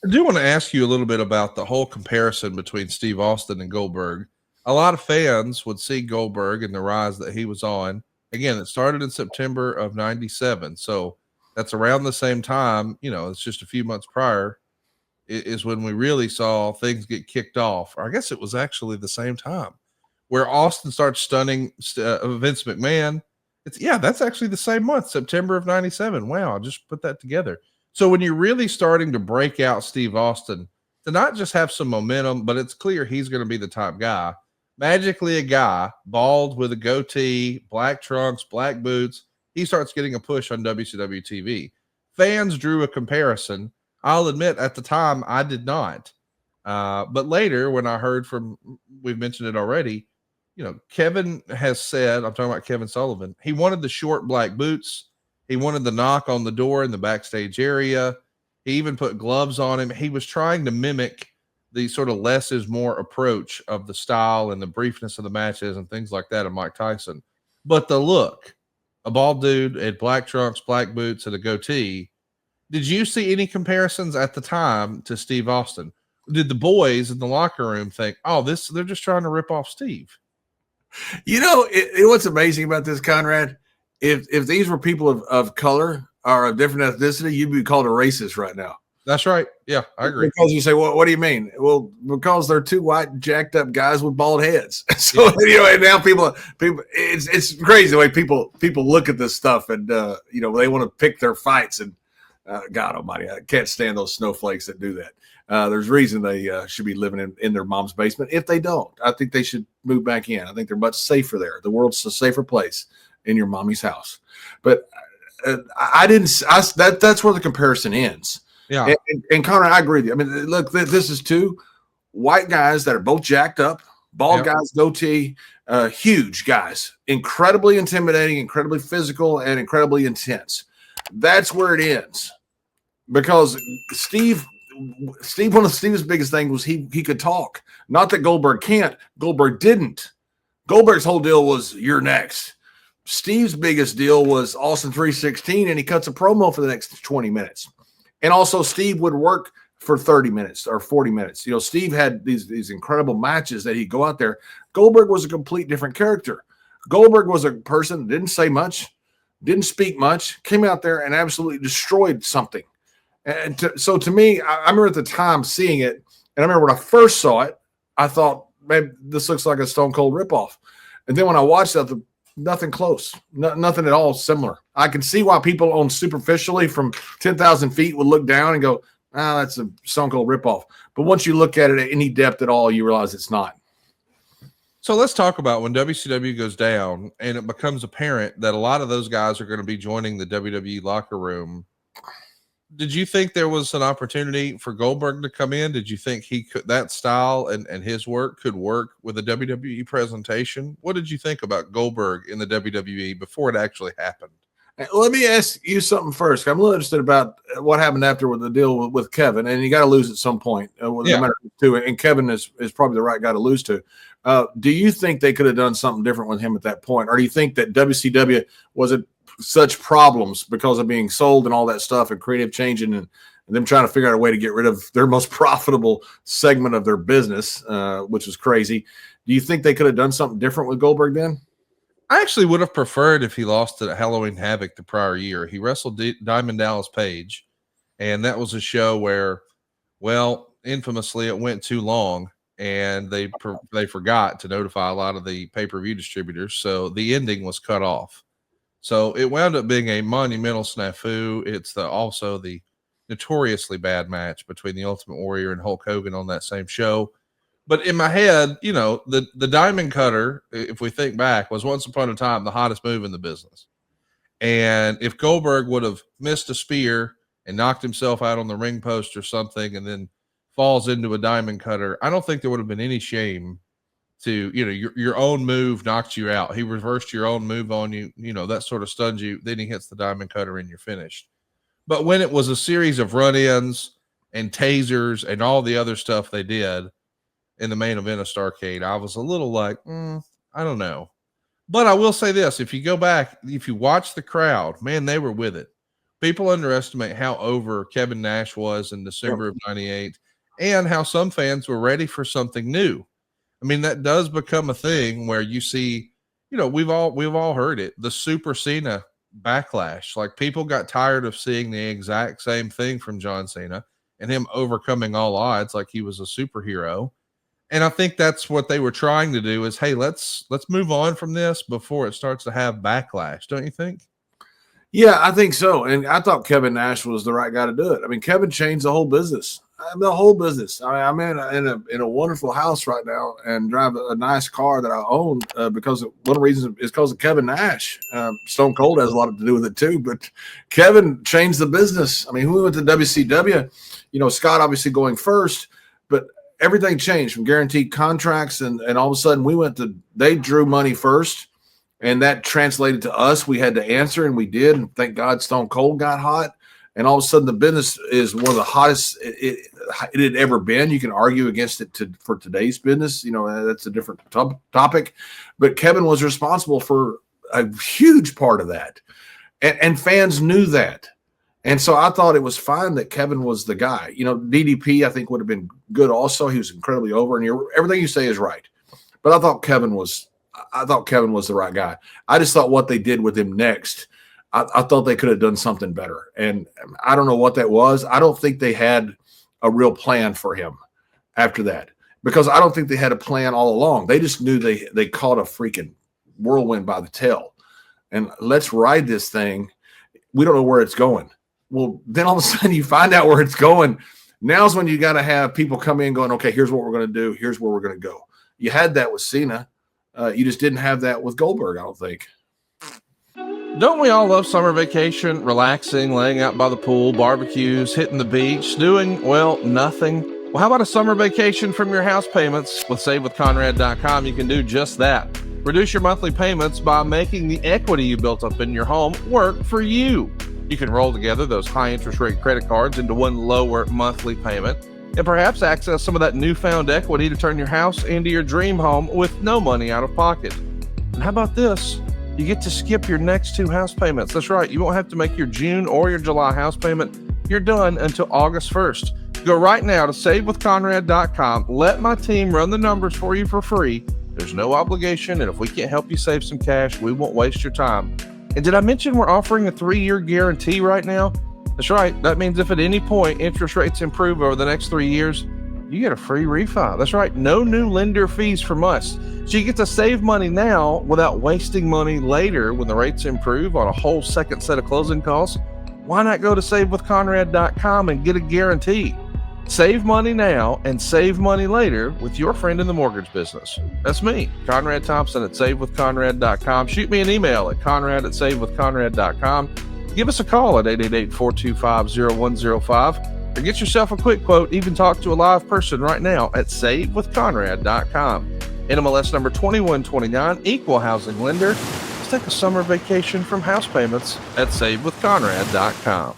I do want to ask you a little bit about the whole comparison between Steve Austin and Goldberg. A lot of fans would see Goldberg and the rise that he was on. Again, it started in September of 97. So that's around the same time, it's just a few months prior is when we really saw things get kicked off. Or I guess it was actually the same time where Austin starts stunning Vince McMahon. That's actually the same month, September of 97. Wow, I just put that together. So when you're really starting to break out Steve Austin, to not just have some momentum, but it's clear he's going to be the top guy. Magically, a guy, bald with a goatee, black trunks, black boots, he starts getting a push on WCW TV. Fans drew a comparison. I'll admit at the time I did not. But later when I heard from, we've mentioned it already, Kevin has said, I'm talking about Kevin Sullivan, he wanted the short black boots. He wanted the knock on the door in the backstage area. He even put gloves on him. He was trying to mimic the sort of less is more approach of the style and the briefness of the matches and things like that of Mike Tyson. But the look, a bald dude in black trunks, black boots, and a goatee. Did you see any comparisons at the time to Steve Austin? Did the boys in the locker room think, they're just trying to rip off Steve? What's amazing about this, Conrad, if these were people of color or of different ethnicity, you'd be called a racist right now. That's right. Yeah, I agree. Because you say, well, what do you mean? Well, because they're two white, jacked up guys with bald heads. So, and now people, it's crazy the way people look at this stuff and, they want to pick their fights. And God almighty, I can't stand those snowflakes that do that. There's reason they should be living in their mom's basement. If they don't, I think they should move back in. I think they're much safer there. The world's a safer place in your mommy's house. But that's where the comparison ends. Yeah. And Conrad, I agree with you. I mean, look, this is two white guys that are both jacked up, bald guys, goatee, huge guys, incredibly intimidating, incredibly physical, and incredibly intense. That's where it ends. Because Steve, one of Steve's biggest things was he could talk. Not that Goldberg can't. Goldberg didn't. Goldberg's whole deal was, you're next. Steve's biggest deal was Austin 316, and he cuts a promo for the next 20 minutes. And also Steve would work for 30 minutes or 40 minutes. Steve had these incredible matches that he'd go out there. Goldberg was a complete different character. Goldberg was a person that didn't say much, didn't speak much, came out there and absolutely destroyed something. And so to me, I remember at the time seeing it, and I remember when I first saw it, I thought, maybe this looks like a Stone Cold ripoff. And then when I watched that, nothing close, nothing at all similar. I can see why people on superficially from 10,000 feet would look down and go, that's a Stone Cold ripoff. But once you look at it at any depth at all, you realize it's not. So let's talk about when WCW goes down and it becomes apparent that a lot of those guys are going to be joining the WWE locker room. Did you think there was an opportunity for Goldberg to come in? Did you think he could, that style and his work could work with a WWE presentation? What did you think about Goldberg in the WWE before it actually happened? Let me ask you something first. I'm a little interested about what happened after with the deal with Kevin, and you got to lose at some point. No matter who, and Kevin is probably the right guy to lose to. Do you think they could have done something different with him at that point? Or do you think that WCW wasn't such problems because of being sold and all that stuff and creative changing and them trying to figure out a way to get rid of their most profitable segment of their business, which was crazy. Do you think they could have done something different with Goldberg then? I actually would have preferred if he lost to Halloween Havoc the prior year. He wrestled Diamond Dallas Page, and that was a show where, infamously, it went too long, and they forgot to notify a lot of the pay-per-view distributors, so the ending was cut off. So it wound up being a monumental snafu. It's also the notoriously bad match between the Ultimate Warrior and Hulk Hogan on that same show. But in my head, the Diamond Cutter, if we think back, was once upon a time the hottest move in the business. And if Goldberg would have missed a spear and knocked himself out on the ring post or something and then falls into a Diamond Cutter, I don't think there would have been any shame to, your own move knocked you out. He reversed your own move on you, that sort of stuns you. Then he hits the Diamond Cutter and you're finished. But when it was a series of run-ins and tasers and all the other stuff they did in the main event of Starrcade, I was a little like, I don't know. But I will say this, if you go back, if you watch the crowd, man, they were with it. people underestimate how over Kevin Nash was in December of 98 and how some fans were ready for something new. I mean, that does become a thing where you see, you know, we've all heard it, the Super Cena backlash. Like, people got tired of seeing the exact same thing from John Cena and him overcoming all odds like he was a superhero. And I think that's what they were trying to do is, hey, let's move on from this before it starts to have backlash. Don't you think? Yeah, I think so. And I thought Kevin Nash was the right guy to do it. I mean, Kevin changed the whole business. The whole business. I mean, I'm in a wonderful house right now and drive a nice car that I own because one of the reasons is because of Kevin Nash. Stone Cold has a lot to do with it too, but Kevin changed the business. I mean, we went to WCW, you know, Scott obviously going first, but everything changed from guaranteed contracts. And all of a sudden they drew money first, and that translated to us. We had to answer, and we did. And thank God Stone Cold got hot. And all of a sudden, the business is one of the hottest it had ever been. You can argue against it for today's business. You know, that's a different topic. But Kevin was responsible for a huge part of that. And fans knew that. And so I thought it was fine that Kevin was the guy. You know, DDP, I think, would have been good also. He was incredibly over. And everything you say is right. But I thought Kevin was the right guy. I just thought what they did with him next, I thought they could have done something better. And I don't know what that was. I don't think they had a real plan for him after that, because I don't think they had a plan all along. They just knew they caught a freaking whirlwind by the tail. And let's ride this thing. We don't know where it's going. Well, then all of a sudden you find out where it's going. Now's when you got to have people come in going, okay, here's what we're going to do. Here's where we're going to go. You had that with Cena. You just didn't have that with Goldberg, I don't think. Don't we all love summer vacation, relaxing, laying out by the pool, barbecues, hitting the beach, doing, well, nothing? Well, how about a summer vacation from your house payments? With SaveWithConrad.com, you can do just that. Reduce your monthly payments by making the equity you built up in your home work for you. You can roll together those high interest rate credit cards into one lower monthly payment, and perhaps access some of that newfound equity to turn your house into your dream home with no money out of pocket. And how about this? You get to skip your next 2 house payments. That's right. You won't have to make your June or your July house payment. You're done until August 1st. Go right now to SaveWithConrad.com. Let my team run the numbers for you for free. There's no obligation, and if we can't help you save some cash, we won't waste your time. And did I mention we're offering a 3-year guarantee right now? That's right. That means if at any point interest rates improve over the next 3 years, you get a free refi. That's right. No new lender fees from us. So you get to save money now without wasting money later when the rates improve on a whole second set of closing costs. Why not go to SaveWithConrad.com and get a guarantee? Save money now and save money later with your friend in the mortgage business. That's me, Conrad Thompson at SaveWithConrad.com. Shoot me an email at Conrad@SaveWithConrad.com. Give us a call at 888-425-0105. Or get yourself a quick quote. Even talk to a live person right now at SaveWithConrad.com. NMLS number 2129, equal housing lender. Let's take a summer vacation from house payments at SaveWithConrad.com.